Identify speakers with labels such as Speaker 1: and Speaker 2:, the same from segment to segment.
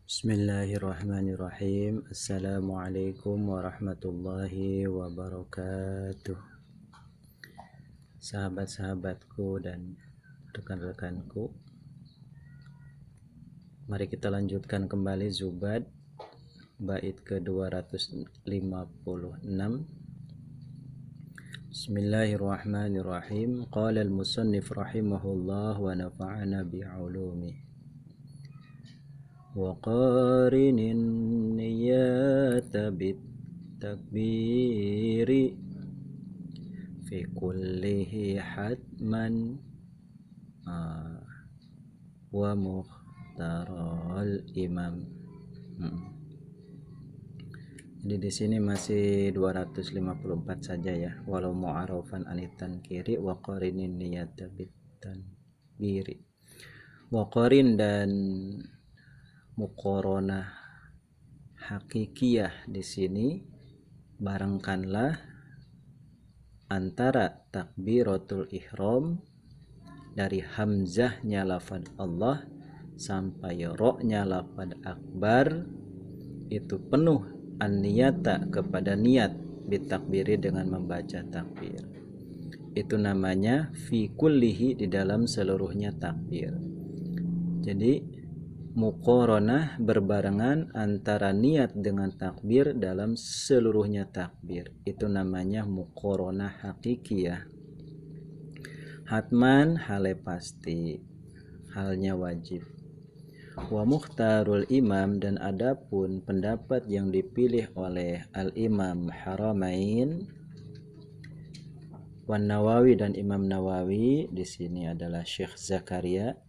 Speaker 1: Bismillahirrahmanirrahim. Assalamualaikum warahmatullahi wabarakatuh. Sahabat-sahabatku dan rekan-rekanku, mari kita lanjutkan kembali Zubad bait ke-256. Bismillahirrahmanirrahim. Qala al-musannif rahimahullah wa nafa'ana bi'ulumih. وقارن النيات بالتكبير في كله حتما ومختار الإمام. Jadi di sini masih 254 saja ya, walau mu'arafan anitan kiri wa qarinin niyata bitanbiri. Wa qarin dan muqaranah hakikiyah di sini barengkanlah antara takbiratul ihram dari hamzahnya lafaz Allah sampai ra-nya lafaz akbar itu penuh an-niyata kepada niat bitakbiri dengan membaca takbir. Itu namanya fi kullihi, di dalam seluruhnya takbir. Jadi muqaranah berbarengan antara niat dengan takbir dalam seluruhnya takbir. Itu namanya muqaranah hakikiyah. Hatman hale pasti, halnya wajib. Wa mukhtarul imam, dan adapun pendapat yang dipilih oleh al-imam Haramain Wan Nawawi dan Imam Nawawi, di sini adalah Syekh Zakaria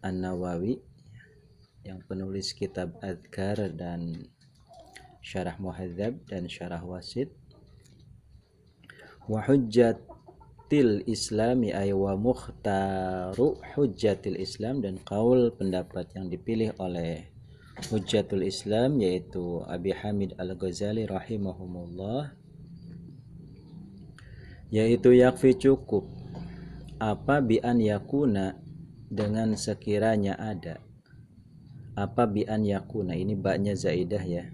Speaker 1: An-Nawawi yang penulis kitab Adhkar dan Syarah Muhadzab dan Syarah Wasit. Wa hujjatil islami ay wa mukhtaru hujjatil islam, dan qaul pendapat yang dipilih oleh hujjatul islam yaitu Abi Hamid Al-Ghazali rahimahumullah, yaitu yakfi cukup apa bi an yakuna, dengan sekiranya ada. Apa bi an yakuna, ini ba'nya zaidah ya.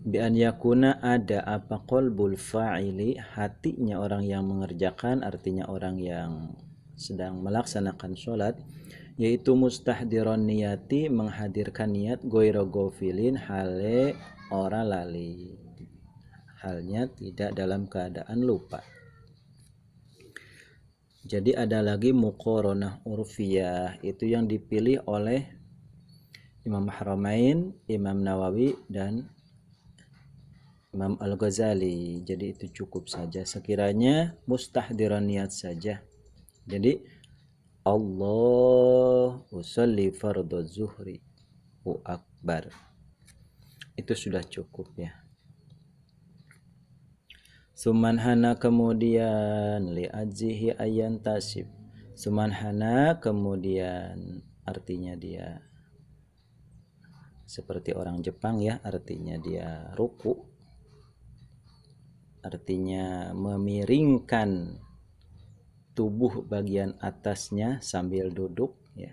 Speaker 1: Bi an yakuna ada apa qalbul fa'ili, hatinya orang yang mengerjakan, artinya orang yang sedang melaksanakan sholat, yaitu mustahdiron niyati, menghadirkan niat, goiro gofilin hale ora lali, halnya tidak dalam keadaan lupa. Jadi ada lagi muqaranah urfiyah, itu yang dipilih oleh Imam Haramain, Imam Nawawi dan Imam Al-Ghazali. Jadi itu cukup saja, sekiranya mustahdiran niat saja. Jadi Allah usolli fardhu zuhri hu akbar, itu sudah cukup ya. Sumanhana, kemudian li'adzihi ayan tasib. Sumanhana, kemudian artinya dia seperti orang Jepang ya, artinya dia ruku, artinya memiringkan tubuh bagian atasnya sambil duduk ya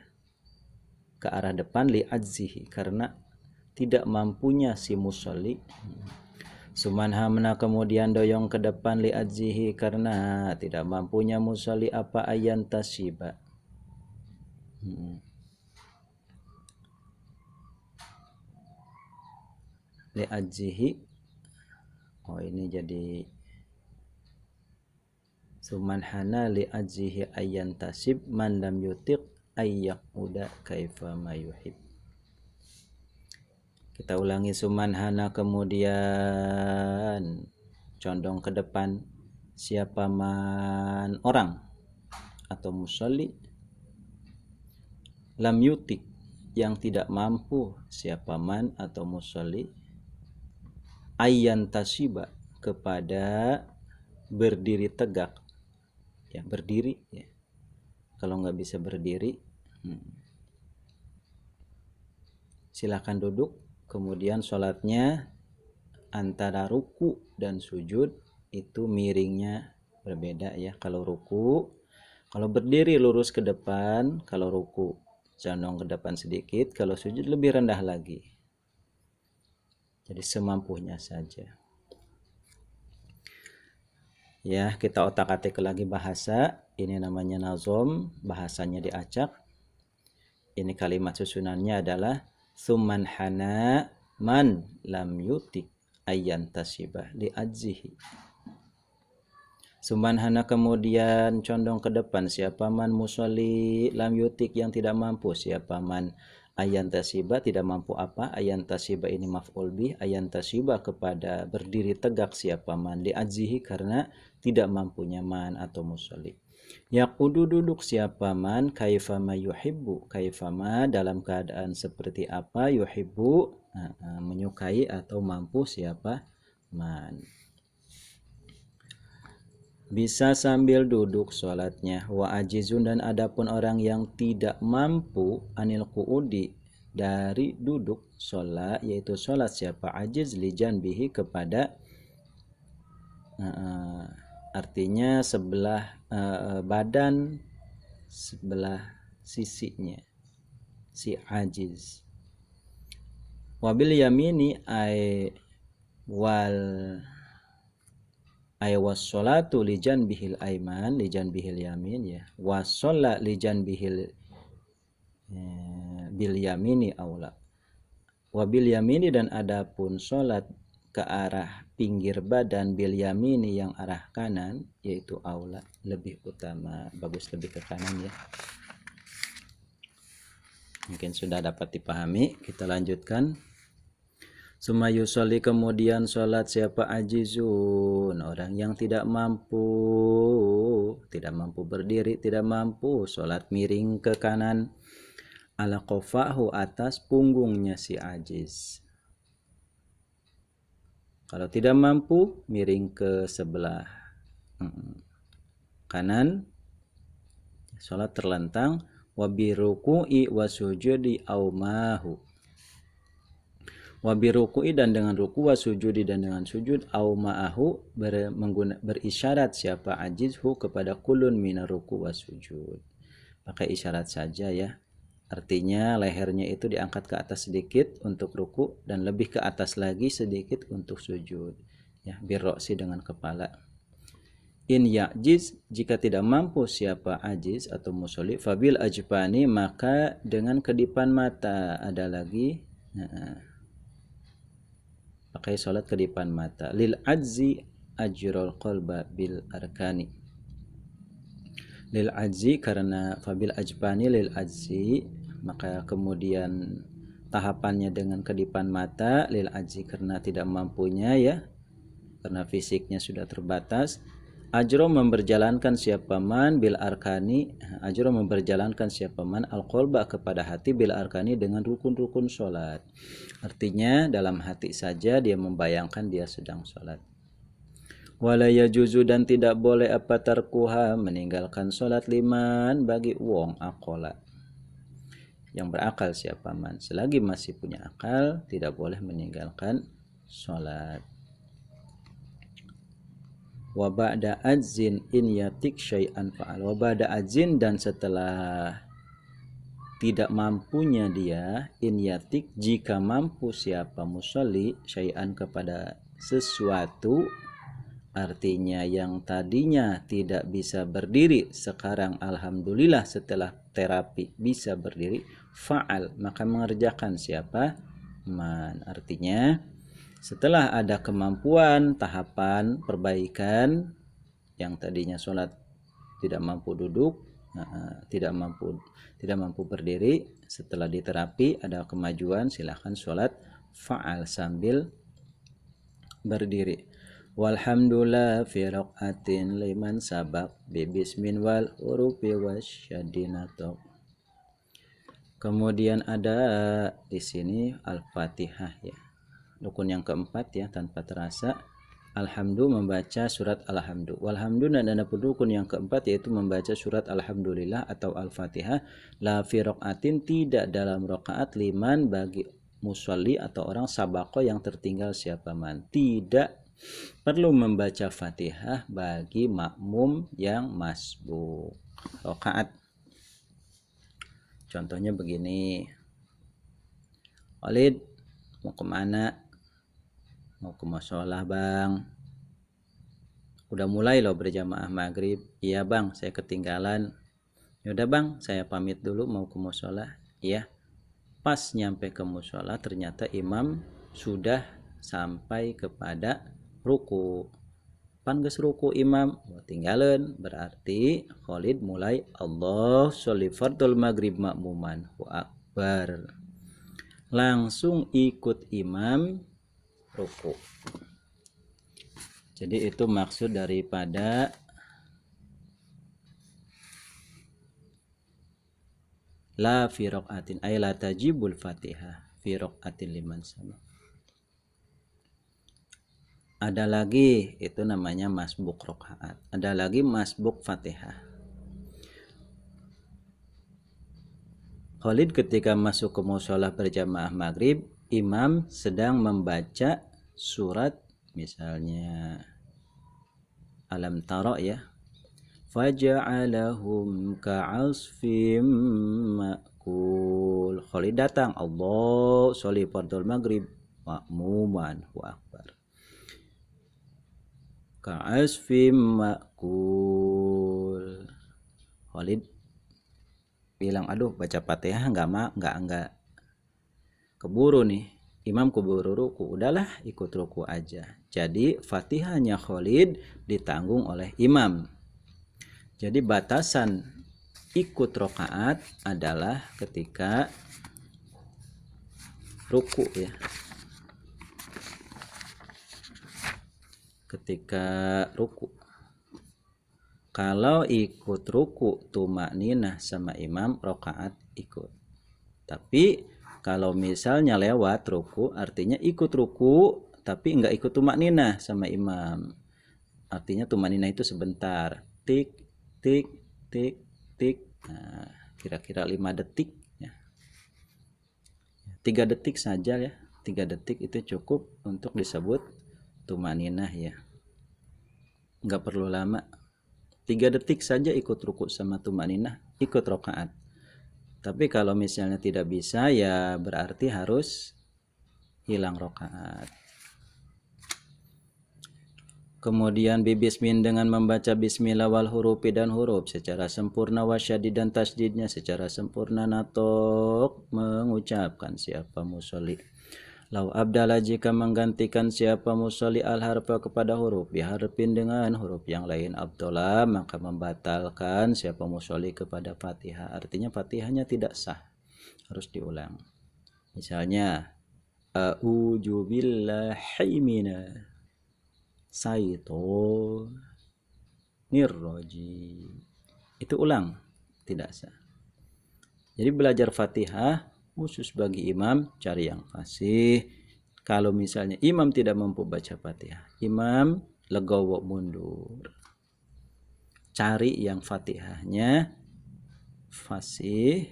Speaker 1: ke arah depan, li'adzihi, karena tidak mampunya si musolli. Sumanhamna, kemudian doyong ke depan, li'adzihi, karena tidak mampunya musolli apa ayan tasiba. Li'adzihi, oh ini jadi sumanhana li'adzihi ayan tasib man lam yutiq ayyak uda kaifa mayuhib. Kita ulangi, sumanhana, kemudian condong ke depan, siapa man orang atau musolli, lam yutik, yang tidak mampu, siapa man atau musolli, ayyan tasiba, kepada berdiri tegak ya, berdiri ya. Kalau nggak bisa berdiri silakan duduk. Kemudian sholatnya antara ruku dan sujud itu miringnya berbeda ya. Kalau ruku, kalau berdiri lurus ke depan, kalau ruku condong ke depan sedikit, kalau sujud lebih rendah lagi. Jadi semampunya saja. Ya, kita otak-atik lagi bahasa. Ini namanya nazom, bahasanya diacak. Ini kalimat susunannya adalah summan hana man lam yutik ayyan tasibah li ajzihi. Summan hana kemudian condong ke depan, siapa man musolli lam yutik yang tidak mampu, siapa man ayyan tasibah tidak mampu apa, ayyan tasibah ini maf'ul bih, ayyan tasibah kepada berdiri tegak siapa man li ajzihi karena tidak mampunya man atau musolli. Yaqudu duduk siapa man kaifama yuhibbu, kaifama dalam keadaan seperti apa, yuhibbu menyukai atau mampu siapa man. Bisa sambil duduk sholatnya. Wa ajizun dan adapun orang yang tidak mampu anil qu'udi dari duduk sholat, yaitu sholat siapa ajiz lijan bihi kepada artinya sebelah badan sebelah sisinya si ajiz. Wabil yamini ay wassolatu lijan bihil aiman lijan bihil yamin ya, wassola lijan bihil bil yamini aula. Wabil yamini dan adapun sholat ke arah pinggir badan bil yamini yang arah kanan yaitu aula, lebih utama, bagus lebih ke kanan ya. Mungkin sudah dapat dipahami. Kita lanjutkan. Sumayusolli kemudian sholat siapa ajizun, orang yang tidak mampu berdiri, tidak mampu sholat miring ke kanan, ala qafahu atas punggungnya si ajiz. Kalau tidak mampu miring ke sebelah kanan, sholat terlentang. Wabiruku'i wasujudi aumahu, wabiruku'i dan dengan ruku, wasujudi dan dengan sujud, aumaahu berisyarat siapa ajizhu kepada kulun mina ruku wasujud. Pakai isyarat saja ya. Artinya lehernya itu diangkat ke atas sedikit untuk ruku dan lebih ke atas lagi sedikit untuk sujud. Ya, birroksi dengan kepala. In ya'jiz, jika tidak mampu siapa ajiz atau musolli, fabil ajbani, maka dengan kedipan mata. Ada lagi. Pakai sholat kedipan mata. Lil ajzi ajrul qalba bil arkani. Lil ajzi karena fabil ajbani lil ajzi, maka kemudian tahapannya dengan kedipan mata, lil ajzi karena tidak mampunya ya, karena fisiknya sudah terbatas. Ajro memberjalankan siapa man bil arkani, ajro memberjalankan siapa man al qalba kepada hati bil arkani dengan rukun-rukun sholat. Artinya dalam hati saja dia membayangkan dia sedang sholat. Wala yajuzu dan tidak boleh apa tarkuha meninggalkan sholat liman bagi wong akola yang berakal siapa man, selagi masih punya akal tidak boleh meninggalkan sholat. Wa ba'da adzin in yatik syai'an fa'al, wa ba'da adzin dan setelah tidak mampunya dia, in yatik jika mampu siapa musolli syai'an kepada sesuatu, artinya yang tadinya tidak bisa berdiri sekarang alhamdulillah setelah terapi bisa berdiri, fa'al maka mengerjakan siapa man. Artinya setelah ada kemampuan tahapan perbaikan, yang tadinya sholat tidak mampu duduk, tidak mampu berdiri, setelah diterapi ada kemajuan, silahkan sholat fa'al sambil berdiri. Walhamdulillah fi raqatin liman sabaq bi bismin wal urufi wasyadinatok. Kemudian ada di sini Al-Fatihah ya. Rukun yang keempat ya, tanpa terasa. Alhamdu membaca surat Alhamdu. Walhamdu dan ada rukun yang keempat yaitu membaca surat Alhamdulillah atau Al-Fatihah. La fi raqatin tidak dalam rakaat liman bagi musolli atau orang sabako yang tertinggal siapa man. Tidak perlu membaca Fatihah bagi makmum yang masbuk rakaat. Contohnya begini, Khalid mau kemana? Mau ke musola bang. Udah mulai loh berjamaah maghrib. Iya bang, saya ketinggalan. Yaudah bang, saya pamit dulu mau ke musola. Iya. Pas nyampe ke musola ternyata imam sudah sampai kepada ruku. Pan geus ruku imam, tinggalan, berarti Khalid mulai Allah sholli fardul maghrib makmuman wa akbar. Langsung ikut imam ruku. Jadi itu maksud daripada la fi raqatin ay la tajibul fatihah fi raqatin liman sama. Ada lagi itu namanya masbuk rakaat. Ada lagi masbuk fatihah. Khalid ketika masuk ke mushola berjamaah maghrib, imam sedang membaca surat misalnya Alam Tara ya. Faja'alahum ka'asfim ma'kul. Khalid datang, Allah sholli fardul maghrib makmuman wa akbar. Ka'asfim ma'kul. Khalid bilang, aduh baca Fatihah enggak keburu nih. Imam keburu ruku, udahlah ikut ruku aja. Jadi Fatihahnya Khalid ditanggung oleh imam. Jadi batasan ikut rakaat adalah ketika ruku ya. Ketika ruku. Kalau ikut ruku tumakninah sama imam, rakaat ikut. Tapi kalau misalnya lewat ruku, artinya ikut ruku tapi enggak ikut tumakninah sama imam. Artinya tumakninah itu sebentar. Tik, tik, tik, tik. Nah, kira-kira 5 detik ya. 3 detik saja ya. 3 detik itu cukup untuk disebut tumakninah ya. Enggak perlu lama. 3 detik saja ikut ruku sama tumakninah, ikut rakaat. Tapi kalau misalnya tidak bisa ya berarti harus hilang rakaat. Kemudian bibismin dengan membaca bismillah wal hurufi dan huruf secara sempurna, wasyadid dan tasdidnya secara sempurna, natok mengucapkan siapa musolli. Lau abdala jika menggantikan siapa musolli al harfa kepada huruf biharfin dengan huruf yang lain abdola, maka membatalkan siapa musolli kepada Fatihah. Artinya Fatihahnya tidak sah, harus diulang. Misalnya a'udzu billahi minas syaitonir rajim. Itu ulang, tidak sah. Jadi belajar Fatihah khusus bagi imam, cari yang fasih. Kalau misalnya imam tidak mampu baca Fatihah, imam legowo mundur. Cari yang Fatihahnya fasih,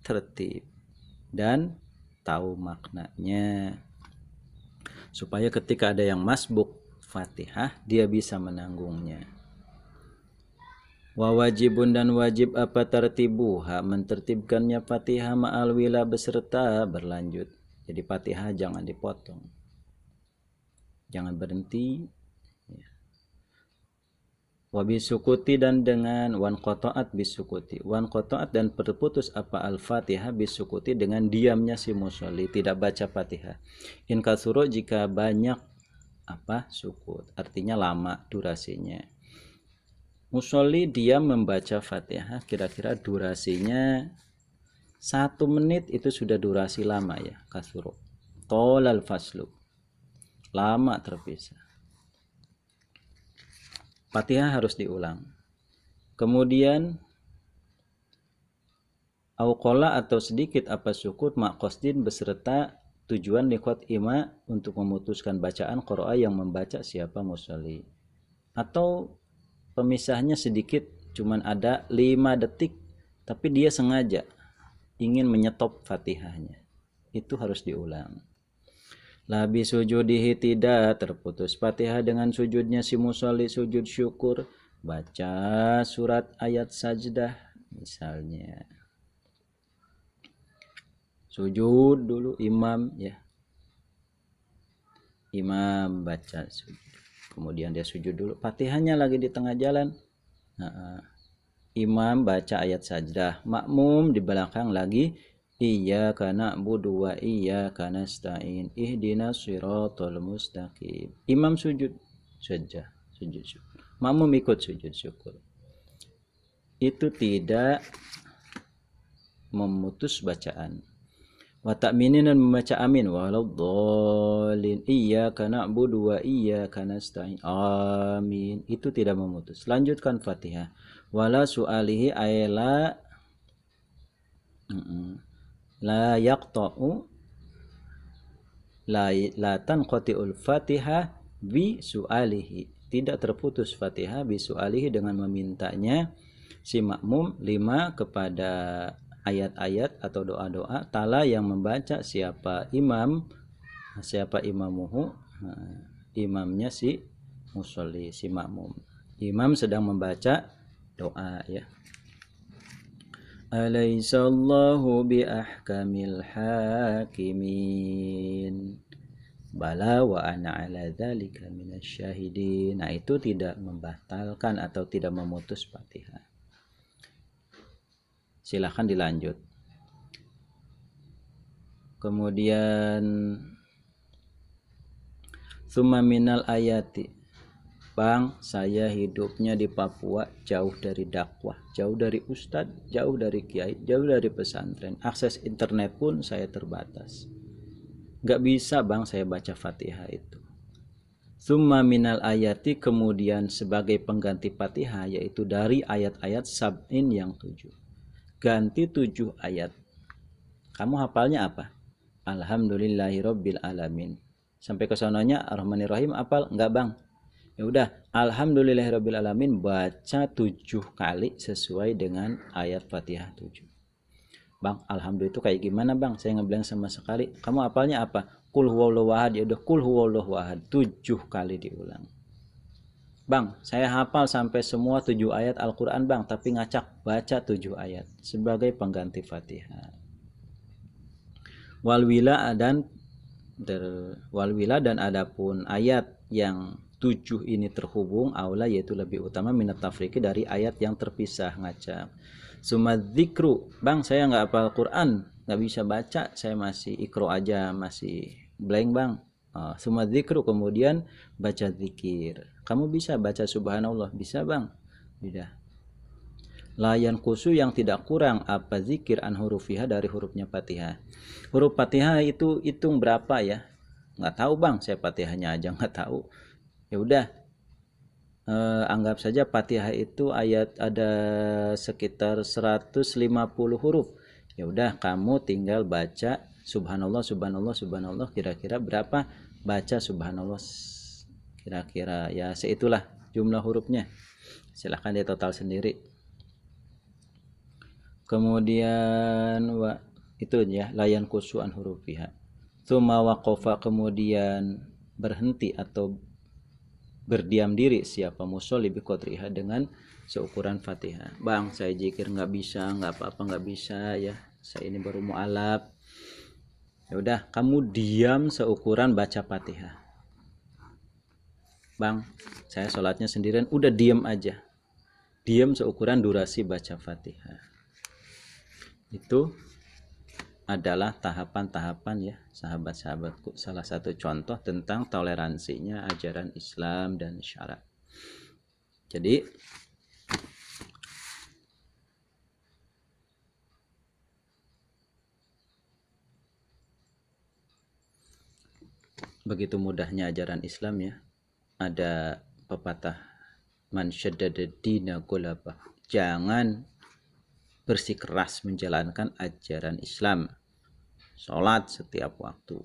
Speaker 1: tertib, dan tahu maknanya. Supaya ketika ada yang masbuk Fatihah, dia bisa menanggungnya. Wa wajibun dan wajib apa tertibuha, mentertibkannya Fatihah ma'al wila beserta berlanjut. Jadi Fatihah jangan dipotong, jangan berhenti ya. Wa bisukuti dan dengan wan qata'at bisukuti, wan qata'at dan terputus apa al-Fatihah bisukuti dengan diamnya si musolli, tidak baca Fatihah. In kasuro jika banyak apa sukut, artinya lama durasinya. Musolli dia membaca Fatihah kira-kira durasinya 1 menit, itu sudah durasi lama ya. Kasuro tolal faslu, lama terpisah. Fatihah harus diulang. Kemudian auqola atau sedikit apa sukut maqosdin beserta tujuan liqat ima untuk memutuskan bacaan qiraah yang membaca siapa musolli. Atau pemisahnya sedikit, cuman ada 5 detik, tapi dia sengaja ingin menyetop Fatihahnya. Itu harus diulang. Labi sujudihi, tidak terputus Fatihah dengan sujudnya si musolli, sujud syukur, baca surat ayat sajdah misalnya. sujud dulu imam ya. Imam baca sujud. Kemudian dia sujud dulu. Fatihahnya lagi di tengah jalan. Imam baca ayat sajdah. Makmum di belakang lagi iyyaka na'budu wa iyyaka nasta'in ihdinas siratal mustaqim. Imam sujud saja, sujud syukur. Makmum ikut sujud syukur. Itu tidak memutus bacaan. Wa ta'minin, dan membaca amin, waladdallin iyyaka na'budu wa iyyaka nasta'in amin, itu tidak memutus. Lanjutkan Fatihah. Wala su'alihi ayla la yaqta'u la tanqati'ul Fatihah bi su'alihi, tidak terputus Fatihah bi su'alihi, dengan memintanya si makmum 5 kepada ayat-ayat atau doa-doa tala yang membaca siapa imamuhu, imamnya si musolli, si makmum. Imam sedang membaca doa ya. Alaisallahu bi ahkamil hakimin bala wa ana ala dzalika minasyahidin. Nah, itu tidak membatalkan atau tidak memutus Fatihah. Silahkan dilanjut. Kemudian summa minal ayati, Bang, saya hidupnya di Papua, jauh dari dakwah, jauh dari ustadz, jauh dari kiai, jauh dari pesantren. Akses internet pun saya terbatas. Gak bisa Bang saya baca Fatihah itu. Summa minal ayati, kemudian sebagai pengganti Fatihah, yaitu dari ayat-ayat sab'in yang 7. Ganti 7 ayat. Kamu hafalnya apa? Alhamdulillahirabbil alamin. Sampai ke sononya Ar-Rahmanir-Rahim hafal? Enggak, Bang. Ya udah, Alhamdulillahirabbil alamin baca 7 kali sesuai dengan ayat Fatihah 7. Bang, alhamdulillah itu kayak gimana, Bang? Saya ngeblank sama sekali. Kamu hafalnya apa? Qul huwallahu ahad. Ya udah, Qul huwallahu ahad 7 kali diulang. Bang, saya hafal sampai semua 7 ayat Al-Quran, Bang, tapi ngacak baca 7 ayat sebagai pengganti Fatihah. Walwila dan adapun ayat yang 7 ini terhubung, aula yaitu lebih utama minat tafriki dari ayat yang terpisah, ngacak. Sumadzikru, Bang, saya nggak hafal Quran, nggak bisa baca, saya masih ikro aja, masih blank, Bang. Sumadzikru, kemudian baca zikir. Kamu bisa baca subhanallah? Bisa, Bang. Tidak. Layan kusu, yang tidak kurang apa zikir an hurufiha, dari hurufnya Fatihah. Huruf Fatihah itu hitung berapa ya? Nggak tahu, Bang, saya Fatihahnya aja nggak tahu. Ya udah, anggap saja Fatihah itu ayat ada sekitar 150 huruf. Ya udah, kamu tinggal baca subhanallah, subhanallah, subhanallah, kira-kira berapa? Baca subhanallah kira-kira ya seitulah jumlah hurufnya. Silahkan dia total sendiri. Kemudian itu ya, layan kusuan hurufiha. Tsumma waqafa, kemudian berhenti atau berdiam diri siapa musolli bi qadriha, dengan seukuran Fatihah. Bang, saya zikir nggak bisa, nggak apa-apa, nggak bisa ya, saya ini baru mu'alaf. Ya udah, kamu diam seukuran baca Fatihah. Bang, saya sholatnya sendirian, udah diam aja, diam seukuran durasi baca Fatihah. Itu adalah tahapan-tahapan ya sahabat-sahabatku, salah satu contoh tentang toleransinya ajaran Islam dan syarat. Jadi begitu mudahnya ajaran Islam ya. Ada pepatah, man syaddada dina ghalabah, jangan bersikeras menjalankan ajaran Islam. Sholat setiap waktu,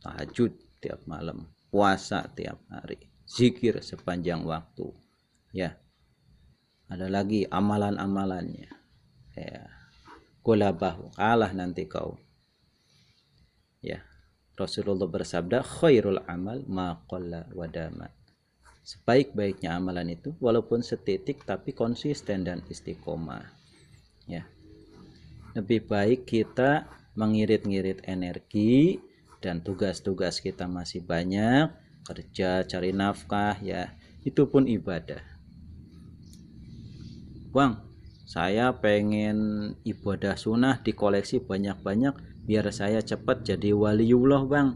Speaker 1: tahajud tiap malam, puasa tiap hari, zikir sepanjang waktu ya. Ada lagi amalan-amalannya ya. Ghalabah, kalah nanti kau ya. Rasulullah bersabda, khairul amal ma qalla wa dama. Sebaik-baiknya amalan itu walaupun setitik tapi konsisten dan istiqomah ya. Lebih baik kita mengirit-ngirit energi, dan tugas-tugas kita masih banyak, kerja, cari nafkah ya, itu pun ibadah. Bang, saya pengen ibadah sunnah dikoleksi banyak-banyak biar saya cepat jadi waliullah bang.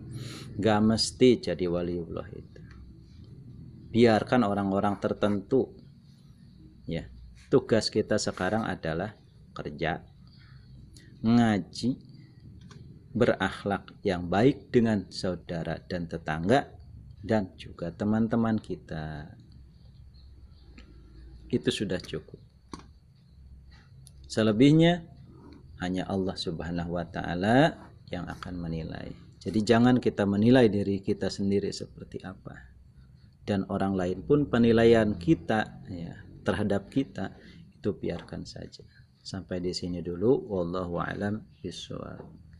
Speaker 1: Gak mesti jadi waliullah itu. Biarkan orang-orang tertentu. Ya, tugas kita sekarang adalah kerja, ngaji, berakhlak yang baik dengan saudara dan tetangga dan juga teman-teman kita. Itu sudah cukup. Selebihnya hanya Allah Subhanahu wa taala yang akan menilai. Jadi jangan kita menilai diri kita sendiri seperti apa. Dan orang lain pun penilaian kita ya, terhadap kita itu biarkan saja. Sampai di sini dulu. Wallahu a'lam bishawab.